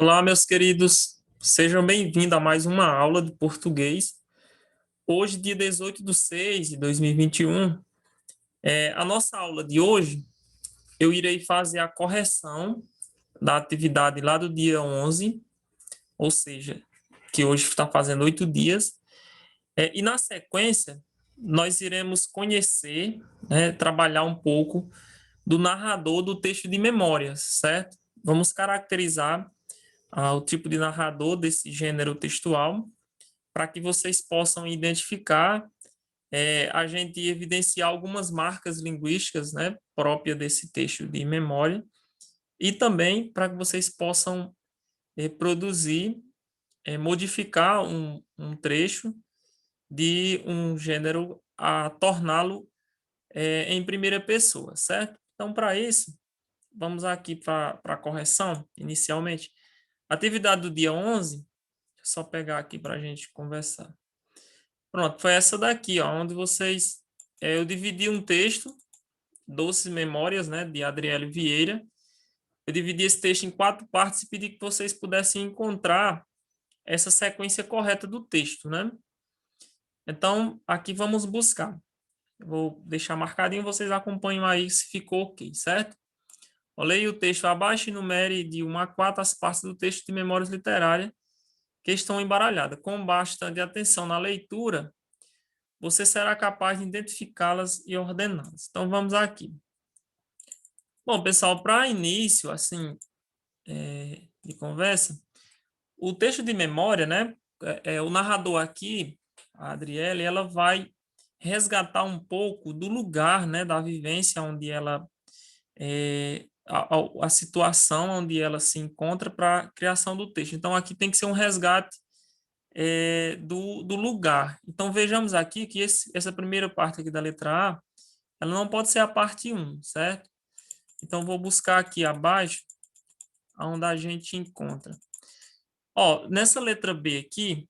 Olá, meus queridos, sejam bem-vindos a mais uma aula de português. Hoje, dia 18/6/2021, a nossa aula de hoje, eu irei fazer a correção da atividade lá do dia 11, ou seja, que hoje está fazendo 8 dias, e na sequência, nós iremos conhecer, trabalhar um pouco do narrador do texto de memórias, certo? Vamos caracterizar o tipo de narrador desse gênero textual, para que vocês possam identificar, a gente evidenciar algumas marcas linguísticas, né, próprias desse texto de memória, e também para que vocês possam produzir, modificar um trecho de um gênero a torná-lo em primeira pessoa, certo? Então, para isso, vamos aqui para a correção, inicialmente. Atividade do dia 11, deixa eu só pegar aqui para a gente conversar. Pronto, foi essa daqui, ó, onde vocês... eu dividi um texto, Doces Memórias, né, de Adriele Vieira. Eu dividi esse texto em 4 partes e pedi que vocês pudessem encontrar essa sequência correta do texto, né? Então, aqui vamos buscar. Eu vou deixar marcadinho, vocês acompanham aí se ficou ok, certo? Leia o texto abaixo e numere de 1 a 4 as partes do texto de memórias literárias que estão embaralhadas. Com bastante atenção na leitura, você será capaz de identificá-las e ordená-las. Então, vamos aqui. Bom, pessoal, para início, assim, de conversa, o texto de memória, né? O narrador aqui, a Adriele, ela vai resgatar um pouco do lugar, né, da vivência onde ela, a situação onde ela se encontra para a criação do texto. Então, aqui tem que ser um resgate do lugar. Então, vejamos aqui que essa primeira parte aqui da letra A, ela não pode ser a parte 1, certo? Então, vou buscar aqui abaixo, onde a gente encontra. Ó, nessa letra B aqui,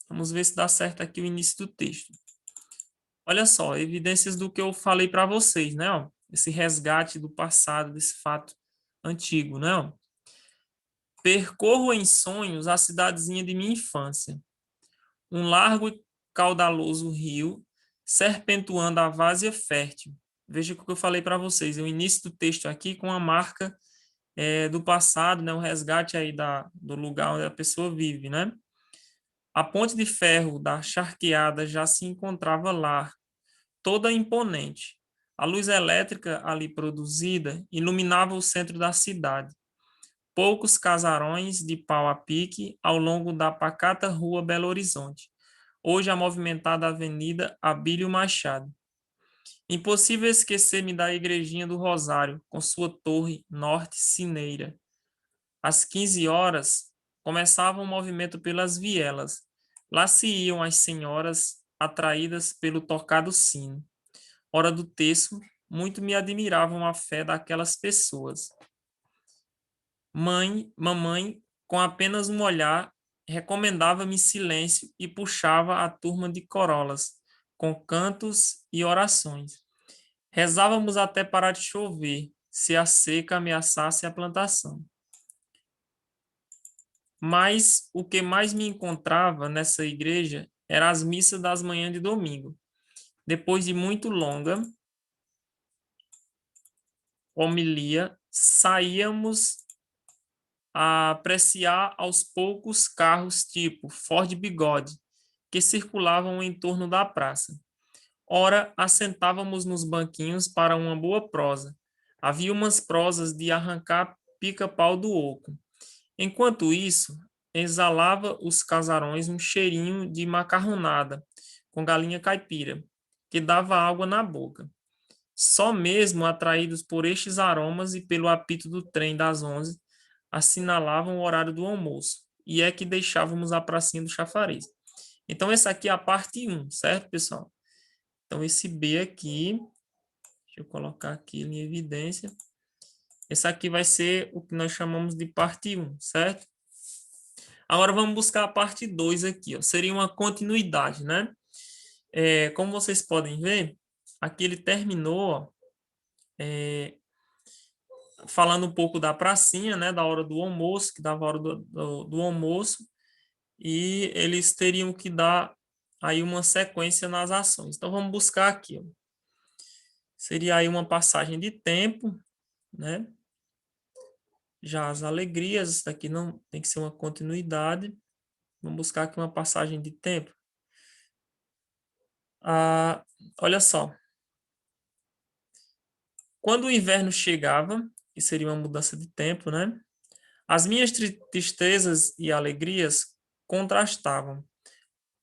vamos ver se dá certo aqui o início do texto. Olha só, evidências do que eu falei para vocês, né? Ó, esse resgate do passado, desse fato antigo, né? Ó. Percorro em sonhos a cidadezinha de minha infância. Um largo e caudaloso rio serpenteando a várzea fértil. Veja o que eu falei para vocês, o início do texto aqui com a marca do passado, né, um resgate aí do lugar onde a pessoa vive, né? A ponte de ferro da charqueada já se encontrava lá, toda imponente. A luz elétrica ali produzida iluminava o centro da cidade. Poucos casarões de pau a pique ao longo da pacata rua Belo Horizonte, hoje a movimentada Avenida Abílio Machado. Impossível esquecer-me da igrejinha do Rosário, com sua torre norte sineira. Às 15 horas, começava um movimento pelas vielas. Lá se iam as senhoras, atraídas pelo tocado sino. Hora do terço, muito me admiravam a fé daquelas pessoas. Mamãe, com apenas um olhar, recomendava-me silêncio e puxava a turma de corolas, com cantos e orações. Rezávamos até parar de chover, se a seca ameaçasse a plantação. Mas o que mais me encontrava nessa igreja eram as missas das manhãs de domingo. Depois de muito longa homilia, saíamos a apreciar aos poucos carros tipo Ford Bigode, que circulavam em torno da praça. Ora, assentávamos nos banquinhos para uma boa prosa. Havia umas prosas de arrancar pica-pau do oco. Enquanto isso, exalava os casarões um cheirinho de macarronada com galinha caipira, que dava água na boca. Só mesmo atraídos por estes aromas e pelo apito do trem das 11, assinalavam o horário do almoço, e é que deixávamos a pracinha do chafariz. Então, essa aqui é a parte 1, certo, pessoal? Então, esse B aqui, deixa eu colocar aqui em evidência. Esse aqui vai ser o que nós chamamos de parte 1, certo? Agora, vamos buscar a parte 2 aqui, ó. Seria uma continuidade, né? Como vocês podem ver, aqui ele terminou, ó, falando um pouco da pracinha, né, da hora do almoço, que dava a hora do almoço, e eles teriam que dar aí uma sequência nas ações. Então, vamos buscar aqui, ó. Seria aí uma passagem de tempo, né? Já as alegrias, isso daqui não tem que ser uma continuidade. Vamos buscar aqui uma passagem de tempo. Olha só. Quando o inverno chegava, que seria uma mudança de tempo, né? As minhas tristezas e alegrias contrastavam.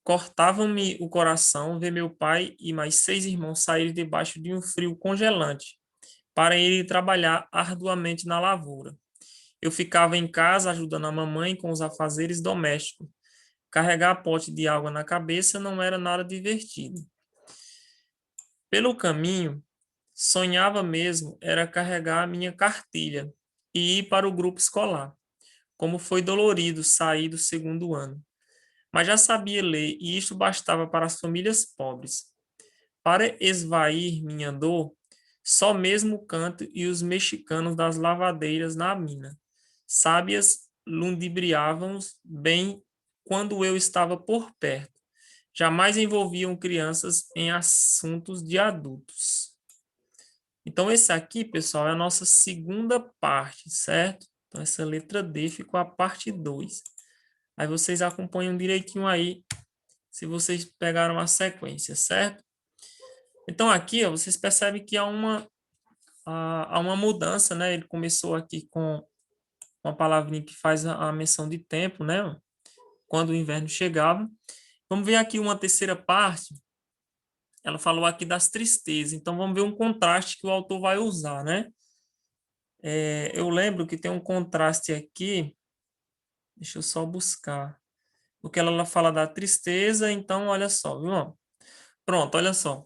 Cortavam-me o coração ver meu pai e mais 6 irmãos saírem debaixo de um frio congelante para ir trabalhar arduamente na lavoura. Eu ficava em casa ajudando a mamãe com os afazeres domésticos. Carregar pote de água na cabeça não era nada divertido. Pelo caminho, sonhava mesmo era carregar a minha cartilha e ir para o grupo escolar. Como foi dolorido sair do segundo ano. Mas já sabia ler e isto bastava para as famílias pobres. Para esvair minha dor, só mesmo o canto e os mexicanos das lavadeiras na mina. Sábias ludibriavam bem quando eu estava por perto. Jamais envolviam crianças em assuntos de adultos. Então, esse aqui, pessoal, é a nossa segunda parte, certo? Então, essa letra D ficou a parte 2. Aí vocês acompanham direitinho aí, se vocês pegaram a sequência, certo? Então, aqui, ó, vocês percebem que há uma mudança, né? Ele começou aqui com uma palavrinha que faz a menção de tempo, né? Quando o inverno chegava. Vamos ver aqui uma terceira parte. Ela falou aqui das tristezas. Então, vamos ver um contraste que o autor vai usar, né? Eu lembro que tem um contraste aqui. Deixa eu só buscar. Porque ela fala da tristeza, então, olha só, viu? Pronto, olha só.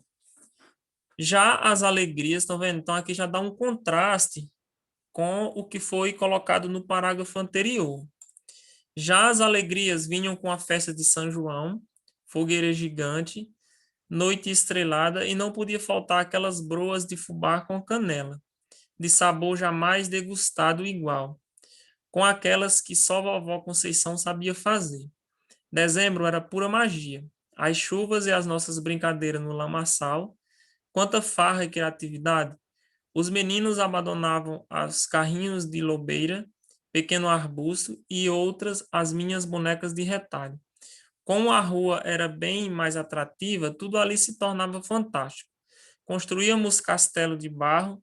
Já as alegrias, estão vendo? Então, aqui já dá um contraste com o que foi colocado no parágrafo anterior. Já as alegrias vinham com a festa de São João, fogueira gigante, noite estrelada, e não podia faltar aquelas broas de fubá com canela, de sabor jamais degustado igual, com aquelas que só vovó Conceição sabia fazer. Dezembro era pura magia. As chuvas e as nossas brincadeiras no lamaçal, quanta farra e criatividade! Os meninos abandonavam os carrinhos de lobeira, pequeno arbusto e outras as minhas bonecas de retalho. Como a rua era bem mais atrativa, tudo ali se tornava fantástico. Construíamos castelo de barro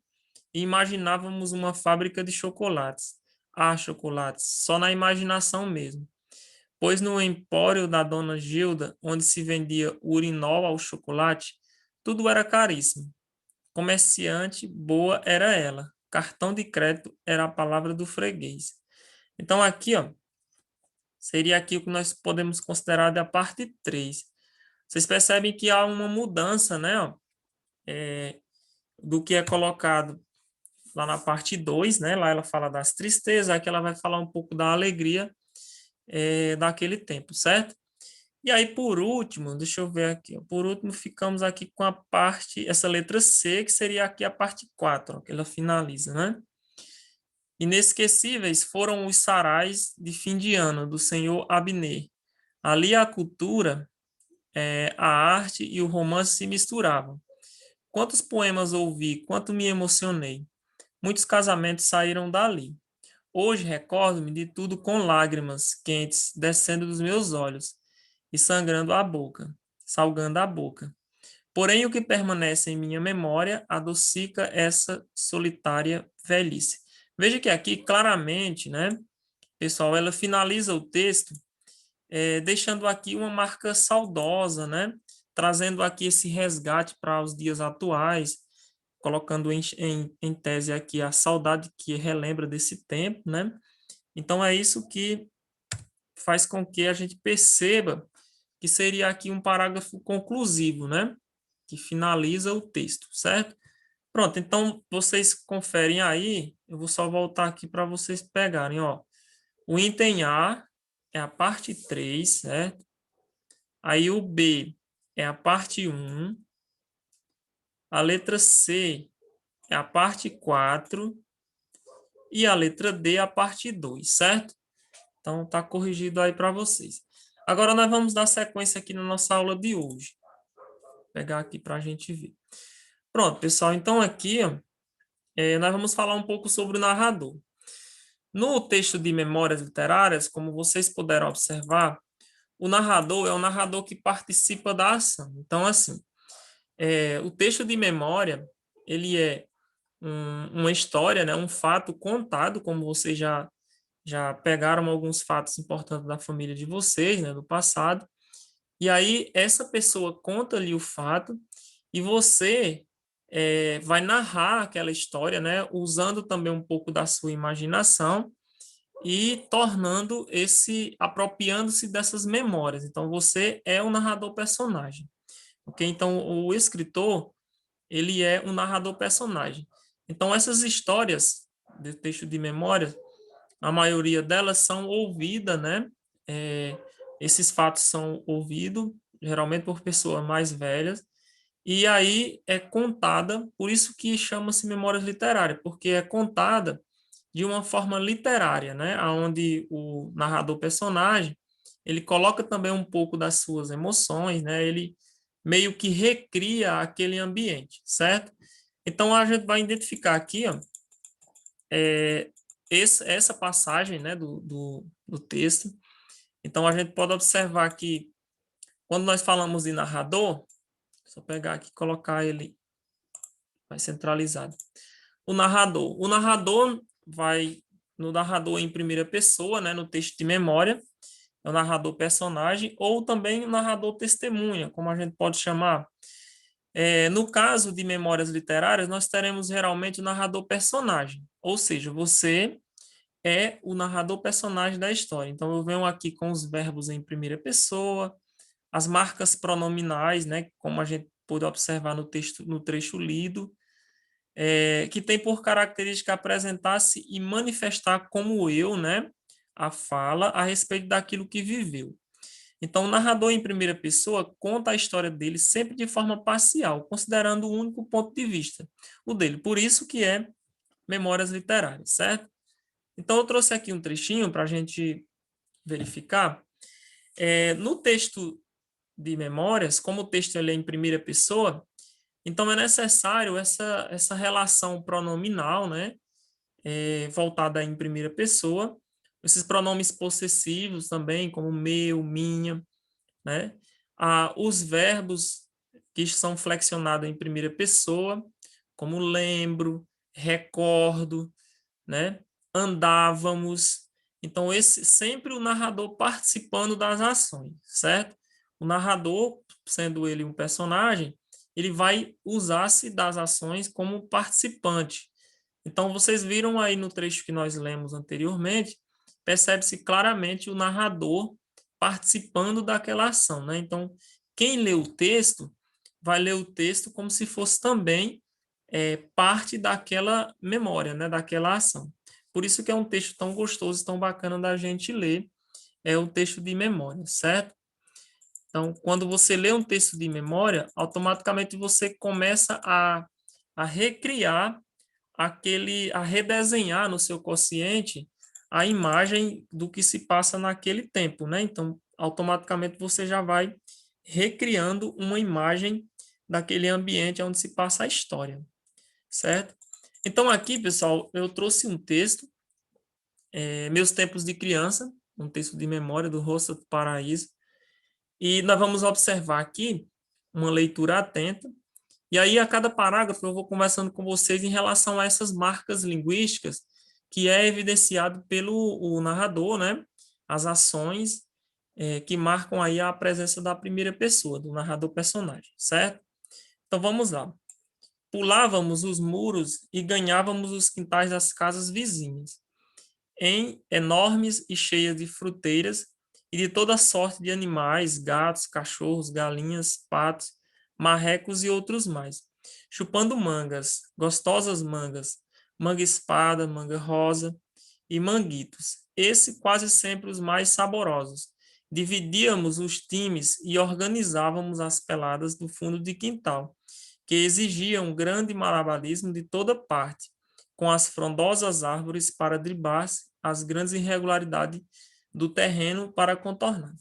e imaginávamos uma fábrica de chocolates. Ah, chocolates, só na imaginação mesmo. Pois no empório da dona Gilda, onde se vendia urinol ao chocolate, tudo era caríssimo. Comerciante boa era ela. Cartão de crédito era a palavra do freguês. Então, aqui, ó, seria aqui o que nós podemos considerar da parte 3. Vocês percebem que há uma mudança, né, ó, do que é colocado lá na parte 2, né? Lá ela fala das tristezas, aqui ela vai falar um pouco da alegria daquele tempo, certo? E aí, por último, deixa eu ver aqui. Por último, ficamos aqui com a parte, essa letra C, que seria aqui a parte 4, ó, que ela finaliza, né? Inesquecíveis foram os sarais de fim de ano do senhor Abner. Ali a cultura, a arte e o romance se misturavam. Quantos poemas ouvi, quanto me emocionei. Muitos casamentos saíram dali. Hoje recordo-me de tudo com lágrimas quentes descendo dos meus olhos e sangrando a boca, salgando a boca. Porém, o que permanece em minha memória adocica essa solitária velhice. Veja que aqui, claramente, né, pessoal, ela finaliza o texto deixando aqui uma marca saudosa, né, trazendo aqui esse resgate para os dias atuais, colocando em tese aqui a saudade que relembra desse tempo, né? Então, é isso que faz com que a gente perceba que seria aqui um parágrafo conclusivo, né? Que finaliza o texto, certo? Pronto, então vocês conferem aí, eu vou só voltar aqui para vocês pegarem, ó. O item A é a parte 3, certo? Aí o B é a parte 1, a letra C é a parte 4 E a letra D, a parte 2, certo? Então, tá corrigido aí para vocês. Agora, nós vamos dar sequência aqui na nossa aula de hoje. Vou pegar aqui para a gente ver. Pronto, pessoal. Então, aqui, ó, nós vamos falar um pouco sobre o narrador. No texto de Memórias Literárias, como vocês puderam observar, o narrador é um narrador que participa da ação. Então, assim, o texto de memória, ele é uma história, né, um fato contado, como vocês já pegaram alguns fatos importantes da família de vocês, né, do passado, e aí essa pessoa conta ali o fato e você vai narrar aquela história, né, usando também um pouco da sua imaginação e apropriando-se dessas memórias. Então, você é um narrador personagem, ok? Então, o escritor, ele é um narrador personagem. Então, essas histórias de texto de memória, a maioria delas são ouvidas, né? Esses fatos são ouvidos, geralmente por pessoas mais velhas, e aí é contada, por isso que chama-se memórias literárias, porque é contada de uma forma literária, né? Onde o narrador personagem, ele coloca também um pouco das suas emoções, né? Ele meio que recria aquele ambiente, certo? Então, a gente vai identificar aqui, ó, essa passagem, né, do texto. Então, a gente pode observar que, quando nós falamos de narrador, só pegar aqui e colocar ele mais centralizado. O narrador vai no narrador em primeira pessoa, né, no texto de memória, é o narrador personagem, ou também o narrador testemunha, como a gente pode chamar. No caso de memórias literárias, nós teremos geralmente o narrador personagem, ou seja, você é o narrador personagem da história. Então, eu venho aqui com os verbos em primeira pessoa, as marcas pronominais, né, como a gente pôde observar no texto, no trecho lido, que tem por característica apresentar-se e manifestar como eu, né, a fala a respeito daquilo que viveu. Então, o narrador em primeira pessoa conta a história dele sempre de forma parcial, considerando o único ponto de vista, o dele. Por isso que é memórias literárias, certo? Então, eu trouxe aqui um trechinho para a gente verificar. No texto de memórias, como o texto ele é em primeira pessoa, então é necessário essa relação pronominal, né? Voltada em primeira pessoa, esses pronomes possessivos também, como meu, minha, né? Os verbos que são flexionados em primeira pessoa, como lembro, recordo, né? Andávamos. Então, sempre o narrador participando das ações, certo? O narrador, sendo ele um personagem, ele vai usar-se das ações como participante. Então, vocês viram aí no trecho que nós lemos anteriormente, percebe-se claramente o narrador participando daquela ação, né? Então, quem lê o texto, vai ler o texto como se fosse também parte daquela memória, né? Daquela ação. Por isso que é um texto tão gostoso, tão bacana da gente ler, é o texto de memória, certo? Então, quando você lê um texto de memória, automaticamente você começa a recriar a redesenhar no seu consciente a imagem do que se passa naquele tempo, né? Então, automaticamente você já vai recriando uma imagem daquele ambiente onde se passa a história, certo? Então, aqui, pessoal, eu trouxe um texto, Meus Tempos de Criança, um texto de memória do Roça do Paraíso, e nós vamos observar aqui uma leitura atenta. E aí, a cada parágrafo, eu vou conversando com vocês em relação a essas marcas linguísticas que é evidenciado pelo o narrador, né? As ações que marcam aí a presença da primeira pessoa, do narrador personagem, certo? Então, vamos lá. Pulávamos os muros e ganhávamos os quintais das casas vizinhas, em enormes e cheias de fruteiras e de toda sorte de animais, gatos, cachorros, galinhas, patos, marrecos e outros mais, chupando mangas, gostosas mangas, manga espada, manga rosa e manguitos, esse quase sempre os mais saborosos. Dividíamos os times e organizávamos as peladas do fundo de quintal, que exigiam grande malabarismo de toda parte, com as frondosas árvores para driblar as grandes irregularidades do terreno para contornar.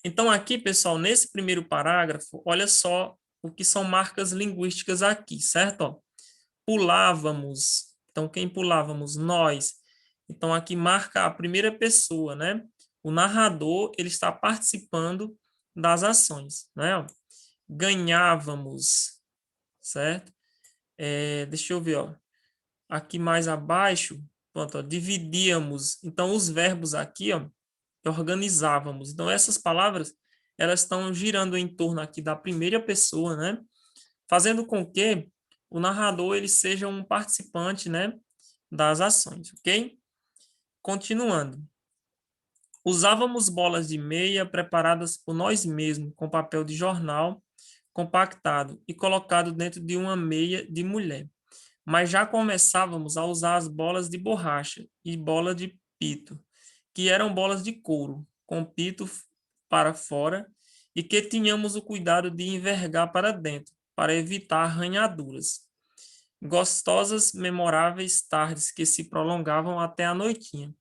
Então, aqui, pessoal, nesse primeiro parágrafo, olha só o que são marcas linguísticas aqui, certo? Ó, pulávamos. Então, quem pulávamos? Nós. Então, aqui marca a primeira pessoa, né? O narrador, ele está participando das ações, né? Ganhávamos, certo? Deixa eu ver, ó. Aqui mais abaixo, pronto, ó, dividíamos. Então, os verbos aqui, ó, organizávamos. Então, essas palavras, elas estão girando em torno aqui da primeira pessoa, né? Fazendo com que o narrador ele seja um participante, né, das ações, ok? Continuando. Usávamos bolas de meia preparadas por nós mesmos, com papel de jornal compactado e colocado dentro de uma meia de mulher. Mas já começávamos a usar as bolas de borracha e bola de pito, que eram bolas de couro, com pito para fora, e que tínhamos o cuidado de envergar para dentro, para evitar arranhaduras. Gostosas, memoráveis tardes que se prolongavam até a noitinha,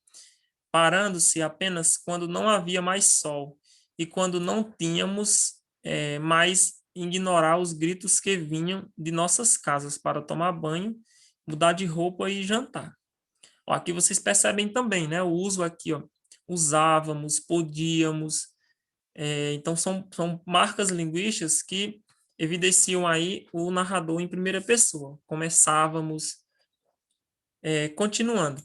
parando-se apenas quando não havia mais sol e quando não tínhamos mais ignorar os gritos que vinham de nossas casas para tomar banho, mudar de roupa e jantar. Ó, aqui vocês percebem também, né? O uso aqui, ó, usávamos, podíamos. Então, são marcas linguísticas que evidenciam aí o narrador em primeira pessoa. Começávamos, continuando.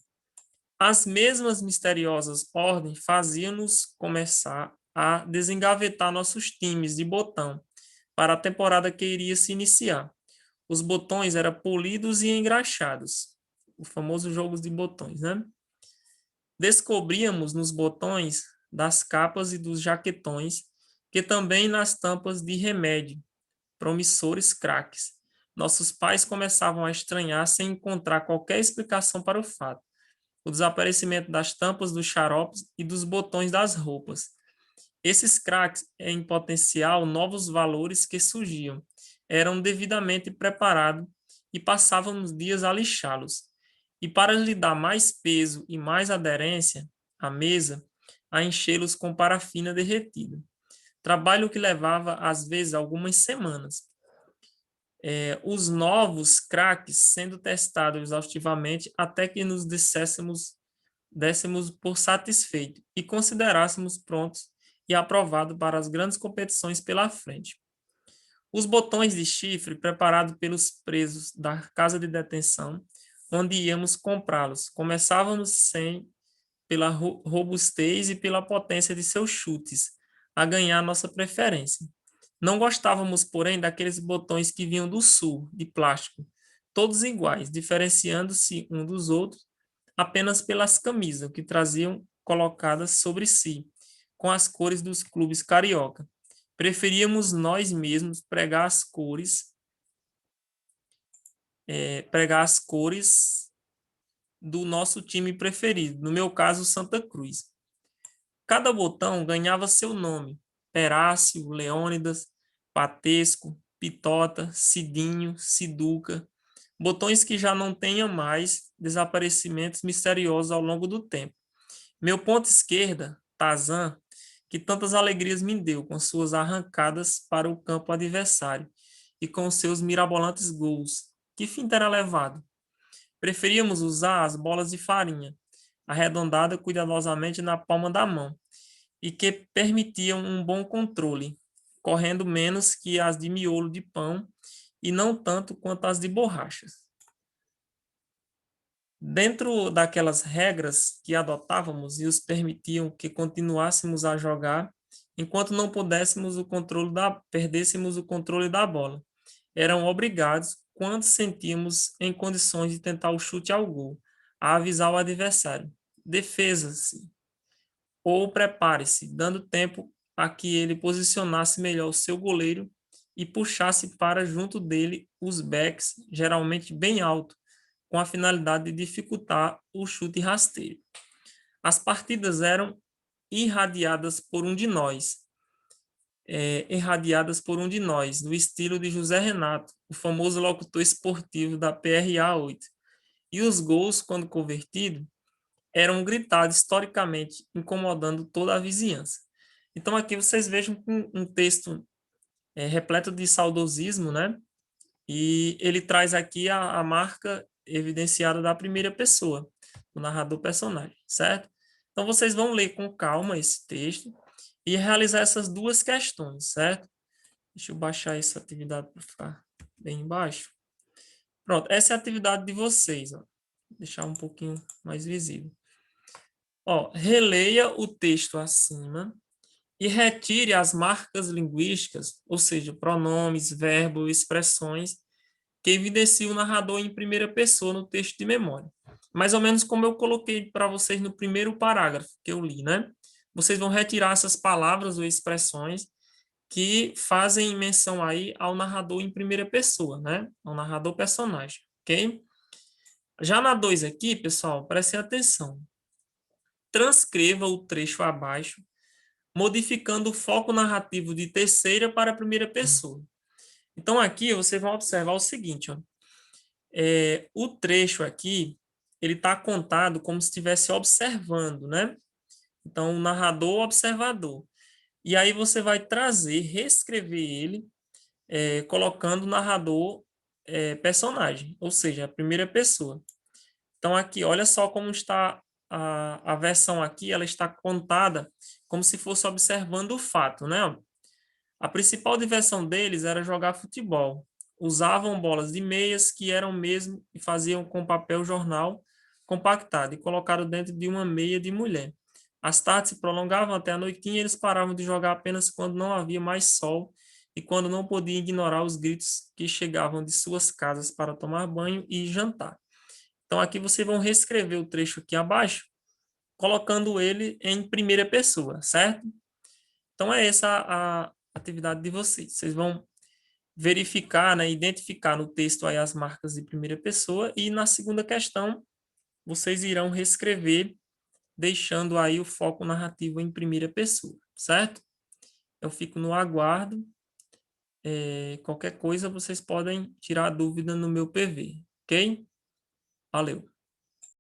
As mesmas misteriosas ordens faziam-nos começar a desengavetar nossos times de botão para a temporada que iria se iniciar. Os botões eram polidos e engraxados. O famoso jogo de botões, né? Descobríamos nos botões das capas e dos jaquetões, que também nas tampas de remédio, promissores craques. Nossos pais começavam a estranhar sem encontrar qualquer explicação para o fato. O desaparecimento das tampas dos xaropes e dos botões das roupas. Esses craques, em potencial, novos valores que surgiam, eram devidamente preparados e passávamos dias a lixá-los. E para lhe dar mais peso e mais aderência à mesa, a enchê-los com parafina derretida. Trabalho que levava, às vezes, algumas semanas. Os novos craques sendo testados exaustivamente até que nos dessemos por satisfeito e considerássemos prontos e aprovado para as grandes competições pela frente. Os botões de chifre preparados pelos presos da casa de detenção, onde íamos comprá-los, começávamos pela robustez e pela potência de seus chutes, a ganhar nossa preferência. Não gostávamos, porém, daqueles botões que vinham do sul, de plástico, todos iguais, diferenciando-se um dos outros apenas pelas camisas que traziam colocadas sobre si, com as cores dos clubes carioca. Preferíamos nós mesmos pregar as cores do nosso time preferido, no meu caso, Santa Cruz. Cada botão ganhava seu nome: Perácio, Leônidas, Patesco, Pitota, Cidinho, Siduca, botões que já não tenham mais desaparecimentos misteriosos ao longo do tempo. Meu ponto esquerda, Tazan, que tantas alegrias me deu com suas arrancadas para o campo adversário e com seus mirabolantes gols. Que fim terá levado? Preferíamos usar as bolas de farinha, arredondada cuidadosamente na palma da mão, e que permitiam um bom controle, correndo menos que as de miolo de pão e não tanto quanto as de borrachas. Dentro daquelas regras que adotávamos e os permitiam que continuássemos a jogar, enquanto não perdêssemos o controle da bola. Eram obrigados, quando sentíamos em condições de tentar o chute ao gol, a avisar o adversário: defesa-se ou prepare-se, dando tempo a que ele posicionasse melhor o seu goleiro e puxasse para junto dele os backs, geralmente bem alto, com a finalidade de dificultar o chute rasteiro. As partidas eram irradiadas por um de nós, no estilo de José Renato, o famoso locutor esportivo da PRA 8, e os gols, quando convertidos, eram gritados historicamente, incomodando toda a vizinhança. Então, aqui vocês vejam um texto repleto de saudosismo, né? E ele traz aqui a marca evidenciada da primeira pessoa, do narrador personagem, certo? Então, vocês vão ler com calma esse texto e realizar essas duas questões, certo? Deixa eu baixar essa atividade para ficar bem embaixo. Pronto, essa é a atividade de vocês, ó. Vou deixar um pouquinho mais visível. Ó, releia o texto acima e retire as marcas linguísticas, ou seja, pronomes, verbos, expressões, que evidenciam o narrador em primeira pessoa no texto de memória. Mais ou menos como eu coloquei para vocês no primeiro parágrafo que eu li, né? Vocês vão retirar essas palavras ou expressões que fazem menção aí ao narrador em primeira pessoa, né? Ao narrador personagem, ok? Já na 2 aqui, pessoal, prestem atenção. Transcreva o trecho abaixo, modificando o foco narrativo de terceira para primeira pessoa. Então, aqui vocês vão observar o seguinte, ó. O trecho aqui, ele está contado como se estivesse observando, né? Então, o narrador, observador. E aí você vai trazer, reescrever ele, colocando o narrador personagem, ou seja, a primeira pessoa. Então, aqui, olha só como está a versão aqui, ela está contada como se fosse observando o fato, né? A principal diversão deles era jogar futebol. Usavam bolas de meias que eram mesmo e faziam com papel jornal compactado e colocado dentro de uma meia de mulher. As tardes se prolongavam até a noitinha e eles paravam de jogar apenas quando não havia mais sol e quando não podiam ignorar os gritos que chegavam de suas casas para tomar banho e jantar. Então, aqui vocês vão reescrever o trecho aqui abaixo, colocando ele em primeira pessoa, certo? Então, é essa a atividade de vocês. Vocês vão verificar, né, identificar no texto aí as marcas de primeira pessoa e na segunda questão, vocês irão reescrever, deixando aí o foco narrativo em primeira pessoa, certo? Eu fico no aguardo. Qualquer coisa, vocês podem tirar dúvida no meu PV, ok? Valeu!